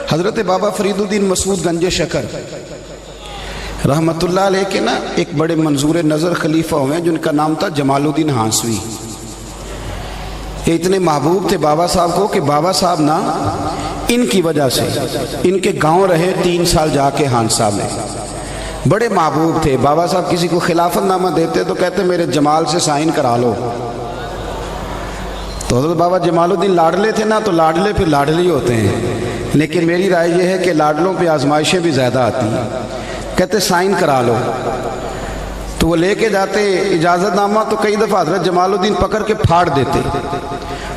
حضرت بابا فرید الدین مسعود گنج شکر رحمت اللہ علیہ کے نا ایک بڑے منظور نظر خلیفہ ہوئے جن کا نام تھا جمال الدین ہانسوی. یہ اتنے محبوب تھے بابا صاحب کو کہ بابا صاحب نا ان کی وجہ سے ان کے گاؤں رہے 3 سال جا کے ہانسا میں. بڑے محبوب تھے. بابا صاحب کسی کو خلافت نامہ دیتے تو کہتے میرے جمال سے سائن کرا لو. تو حضرت بابا جمال الدین لاڈلے تھے نا، تو لاڈلے پھر لاڈلے ہی ہوتے ہیں، لیکن میری رائے یہ ہے کہ لاڈلوں پہ آزمائشیں بھی زیادہ آتی ہیں. کہتے سائن کرا لو. تو وہ لے کے جاتے اجازت نامہ، تو کئی دفعہ حضرت جمال الدین پکڑ کے پھاڑ دیتے.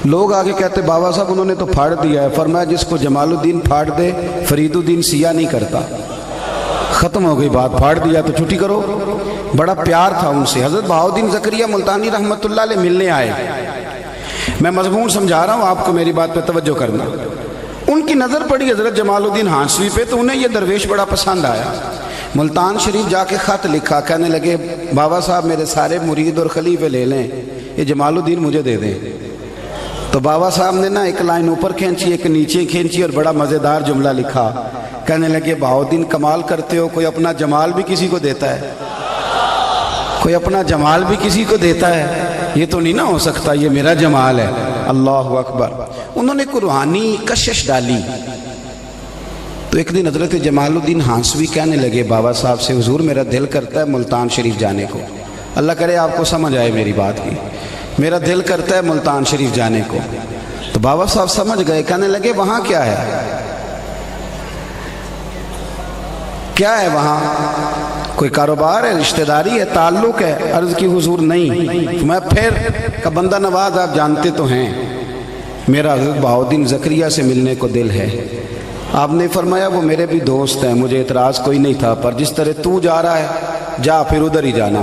لوگ آگے کہتے بابا صاحب انہوں نے تو پھاڑ دیا ہے. فرمایا جس کو جمال الدین پھاڑ دے فرید الدین سیاہ نہیں کرتا. ختم ہو گئی بات، پھاڑ دیا تو چھٹی کرو. بڑا پیار تھا ان سے. حضرت بہاؤالدین زکریا ملتانی رحمت اللہ علیہ ملنے آئے. میں مضمون سمجھا رہا ہوں، آپ کو میری بات پہ توجہ کرنا. ان کی نظر پڑی حضرت جمال الدین ہانسوی پہ، تو انہیں یہ درویش بڑا پسند آیا. ملتان شریف جا کے خط لکھا، کہنے لگے بابا صاحب میرے سارے مرید اور خلیفے لے لیں، یہ جمال الدین مجھے دے دیں. تو بابا صاحب نے نا ایک لائن اوپر کھینچی ایک نیچے کھینچی اور بڑا مزیدار جملہ لکھا. کہنے لگے بہاؤالدین کمال کرتے ہو، کوئی اپنا جمال بھی کسی کو دیتا ہے، کوئی اپنا جمال بھی کسی کو دیتا ہے. یہ تو نہیں نہ ہو سکتا، یہ میرا جمال ہے. اللہ اکبر. انہوں نے کوئی روحانی کشش ڈالی. تو ایک دن حضرت جمال الدین ہانسوی کہنے لگے بابا صاحب سے حضور میرا دل کرتا ہے ملتان شریف جانے کو. اللہ کرے آپ کو سمجھ آئے میری بات کی. میرا دل کرتا ہے ملتان شریف جانے کو. تو بابا صاحب سمجھ گئے. کہنے لگے وہاں کیا ہے، کیا ہے وہاں، کوئی کاروبار ہے، رشتہ داری ہے، تعلق ہے؟ عرض کی حضور نہیں. میں پھر کہ بندہ نواز آپ جانتے تو ہیں، میرا حضرت بہاؤالدین زکریا سے ملنے کو دل ہے. آپ نے فرمایا وہ میرے بھی دوست ہیں، مجھے اعتراض کوئی نہیں تھا، پر جس طرح تو جا رہا ہے جا پھر ادھر ہی جانا.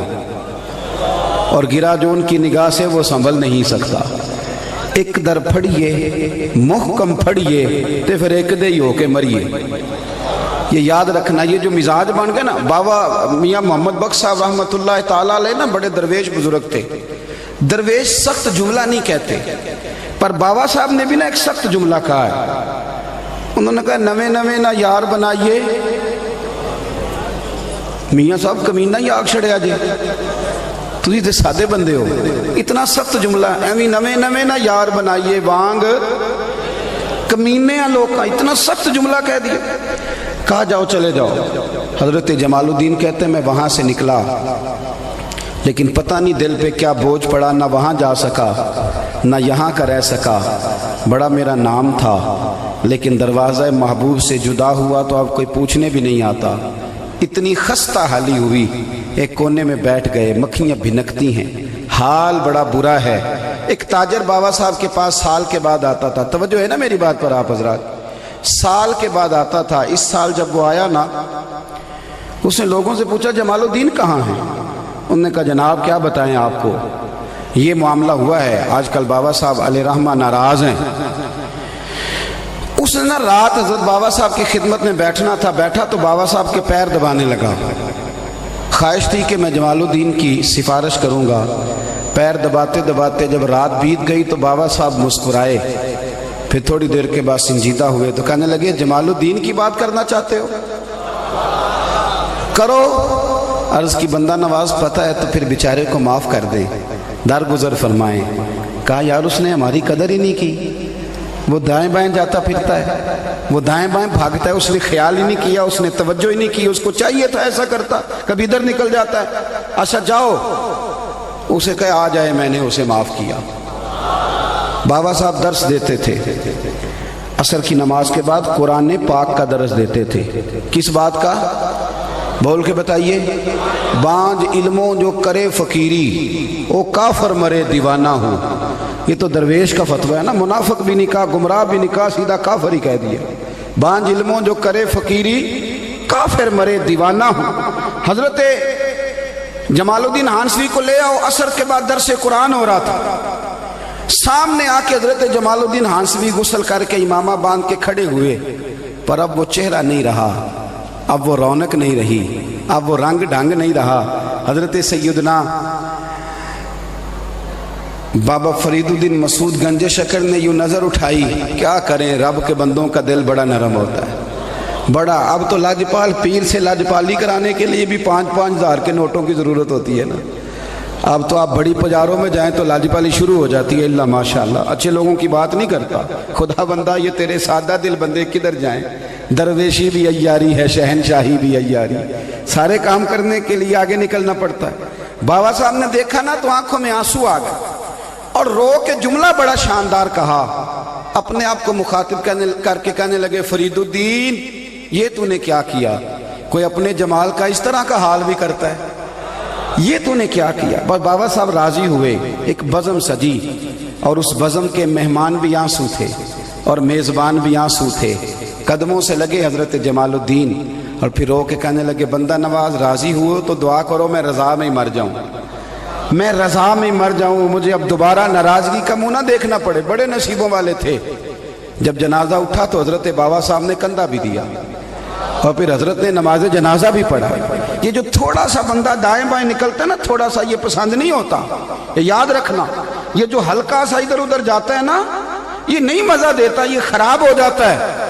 اور گرا جو ان کی نگاہ سے وہ سنبھل نہیں سکتا. ایک در پھڑیے محکم پھڑیے تے پھر ایک دے ہی ہو کے مریے. یہ یاد رکھنا. یہ جو مزاج بن گئے نا، بابا میاں محمد بخش صاحب رحمۃ اللہ تعالیٰ علیہ نا بڑے درویش بزرگ تھے. درویش سخت جملہ نہیں کہتے، پر بابا صاحب نے بھی نا ایک سخت جملہ کہا ہے. انہوں نے کہا نویں نویں نہ یار بنائیے. میاں صاحب کمینہ ہی آگ چھڑیا جی، تسی تے سادے بندے ہو. اتنا سخت جملہ ایویں نویں نویں نہ یار بنائیے وانگ کمینے لوگ. اتنا سخت جملہ کہہ دیا. کہا جاؤ چلے جاؤ. حضرت جمال الدین کہتے ہیں میں وہاں سے نکلا، لیکن پتہ نہیں دل پہ کیا بوجھ پڑا، نہ وہاں جا سکا نہ یہاں کا رہ سکا. بڑا میرا نام تھا، لیکن دروازہ محبوب سے جدا ہوا تو اب کوئی پوچھنے بھی نہیں آتا. اتنی خستہ حالی ہوئی. ایک کونے میں بیٹھ گئے، مکھیاں بھنکتی ہیں، حال بڑا برا ہے. ایک تاجر بابا صاحب کے پاس سال کے بعد آتا تھا. توجہ ہے نا میری بات پر آپ حضرات؟ سال کے بعد آتا تھا. اس سال جب وہ آیا نا، اس نے لوگوں سے پوچھا جمال الدین کہاں ہیں؟ انہوں نے کہا جناب کیا بتائیں آپ کو، یہ معاملہ ہوا ہے. آج کل بابا صاحب علیہ رحمہ ناراض ہیں. اس نے نا رات حضرت بابا صاحب کی خدمت میں بیٹھنا تھا. بیٹھا تو بابا صاحب کے پیر دبانے لگا. خواہش تھی کہ میں جمال الدین کی سفارش کروں گا. پیر دباتے دباتے جب رات بیت گئی تو بابا صاحب مسکرائے. پھر تھوڑی دیر کے بعد سنجیدہ ہوئے تو کہنے لگے جمال الدین کی بات کرنا چاہتے ہو، کرو. عرض کی بندہ نواز پتہ ہے تو پھر بیچارے کو معاف کر دیں، درگزر فرمائیں. کہا یار اس نے ہماری قدر ہی نہیں کی. وہ دائیں بائیں جاتا پھرتا ہے، وہ دائیں بائیں بھاگتا ہے، اس نے خیال ہی نہیں کیا، اس نے توجہ ہی نہیں کی. اس کو چاہیے تھا ایسا کرتا، کبھی ادھر نکل جاتا ہے. اچھا جاؤ. اسے کہا آ جائے، میں نے اسے معاف کیا. بابا صاحب درس دیتے تھے. عصر کی نماز کے بعد قرآن پاک کا درس دیتے تھے. کس بات کا؟ بول کے بتائیے. بانج علموں جو کرے فقیری او کافر مرے دیوانہ ہو. یہ تو درویش کا فتویٰ ہے نا. منافق بھی نہیں کہا، گمراہ بھی نہیں کہا، سیدھا کافر ہی کہہ دیا. بانج علموں جو کرے فقیری کافر مرے دیوانہ ہو. حضرت جمال الدین ہانسوی کو لے آؤ. عصر کے بعد درس قرآن ہو رہا تھا. سامنے آ کے حضرت جمال الدین ہانسوی غسل کر کے امامہ باندھ کے کھڑے ہوئے. پر اب وہ چہرہ نہیں رہا، اب وہ رونق نہیں رہی، اب وہ رنگ ڈھنگ نہیں رہا. حضرت سیدنا بابا فرید الدین مسعود گنج شکر نے یوں نظر اٹھائی، کیا کریں رب کے بندوں کا دل بڑا نرم ہوتا ہے بڑا. اب تو لاجپال پیر سے لاجپالی کرانے کے لیے بھی 5-5 ہزار کے نوٹوں کی ضرورت ہوتی ہے نا. اب تو آپ بڑی پجاروں میں جائیں تو لاجپالی شروع ہو جاتی ہے. اللہ ماشاءاللہ اچھے لوگوں کی بات نہیں کرتا. خدا بندہ یہ تیرے سادہ دل بندے کدھر جائیں؟ درویشی بھی عیاری ہے، شہنشاہی بھی عیاری، سارے کام کرنے کے لیے آگے نکلنا پڑتا ہے. بابا صاحب نے دیکھا نا تو آنکھوں میں آنسو آ گئے اور رو کے جملہ بڑا شاندار کہا. اپنے آپ کو مخاطب کر کے کہنے لگے، فرید الدین یہ تو نے کیا کیا؟ کوئی اپنے جمال کا اس طرح کا حال بھی کرتا ہے؟ یہ تو نے کیا کیا؟ بس بابا صاحب راضی ہوئے. ایک بزم سجی اور اس بزم کے مہمان بھی آنسو تھے اور میزبان بھی آنسو تھے. قدموں سے لگے حضرت جمال الدین اور پھر رو کے کہنے لگے، بندہ نواز راضی ہوئے تو دعا کرو میں رضا میں ہی مر جاؤں، میں رضا میں مر جاؤں، مجھے اب دوبارہ ناراضگی کا منہ نہ دیکھنا پڑے. بڑے نصیبوں والے تھے. جب جنازہ اٹھا تو حضرت بابا صاحب نے کندھا بھی دیا اور پھر حضرت نے نماز جنازہ بھی پڑھا. یہ جو تھوڑا سا بندہ دائیں بائیں نکلتا ہے نا، تھوڑا سا، یہ پسند نہیں ہوتا. یہ یاد رکھنا، یہ جو ہلکا سا ادھر ادھر جاتا ہے نا، یہ نہیں مزہ دیتا، یہ خراب ہو جاتا ہے.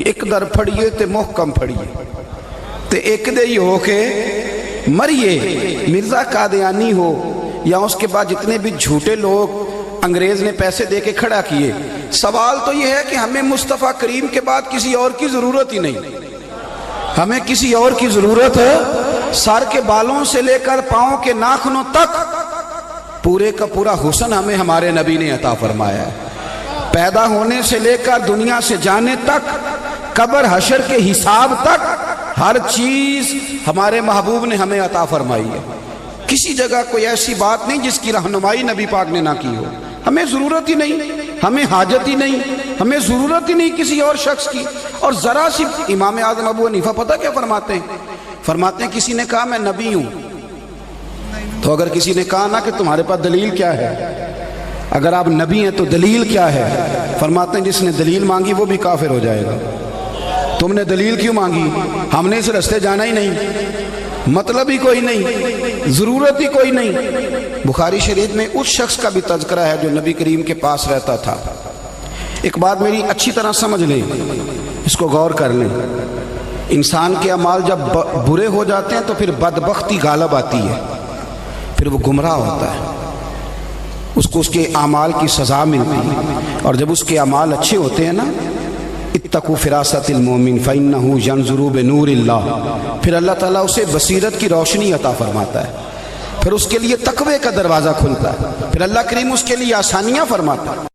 ایک در پھڑیے تے محکم پھڑیے تے ایک دے ہی ہو کے مریے. مرزا قادیانی ہو یا اس کے بعد جتنے بھی جھوٹے لوگ انگریز نے پیسے دے کے کھڑا کیے، سوال تو یہ ہے کہ ہمیں مصطفیٰ کریم کے بعد کسی اور کی ضرورت ہی نہیں. ہمیں کسی اور کی ضرورت ہے؟ سر کے بالوں سے لے کر پاؤں کے ناخنوں تک پورے کا پورا حسن ہمیں ہمارے نبی نے عطا فرمایا ہے. پیدا ہونے سے لے کر دنیا سے جانے تک، قبر حشر کے حساب تک، ہر چیز ہمارے محبوب نے ہمیں عطا فرمائی ہے. کسی جگہ کوئی ایسی بات نہیں جس کی رہنمائی نبی پاک نے نہ کی ہو. ہمیں ضرورت ہی نہیں، ہمیں حاجت ہی نہیں، ہمیں ضرورت ہی نہیں کسی اور شخص کی. اور ذرا سی امام اعظم ابو حنیفہ پتہ کیا فرماتے ہیں؟ فرماتے ہیں کسی نے کہا میں نبی ہوں، تو اگر کسی نے کہا نا کہ تمہارے پاس دلیل کیا ہے، اگر آپ نبی ہیں تو دلیل کیا ہے؟ فرماتے ہیں جس نے دلیل مانگی وہ بھی کافر ہو جائے گا. تم نے دلیل کیوں مانگی؟ ہم نے اس رستے جانا ہی نہیں، مطلب ہی کوئی نہیں، ضرورت ہی کوئی نہیں. بخاری شریف میں اس شخص کا بھی تذکرہ ہے جو نبی کریم کے پاس رہتا تھا. ایک بات میری اچھی طرح سمجھ لیں، اس کو غور کر لیں. انسان کے اعمال جب برے ہو جاتے ہیں تو پھر بدبختی غالب آتی ہے، پھر وہ گمراہ ہوتا ہے، اس کو اس کے اعمال کی سزا ملتی ہے. اور جب اس کے اعمال اچھے ہوتے ہیں نا، اتقوا فراست المومن فإنہ ینظر بنور اللہ، پھر اللہ تعالیٰ اسے بصیرت کی روشنی عطا فرماتا ہے، پھر اس کے لیے تقوی کا دروازہ کھلتا ہے، پھر اللہ کریم اس کے لیے آسانیاں فرماتا ہے.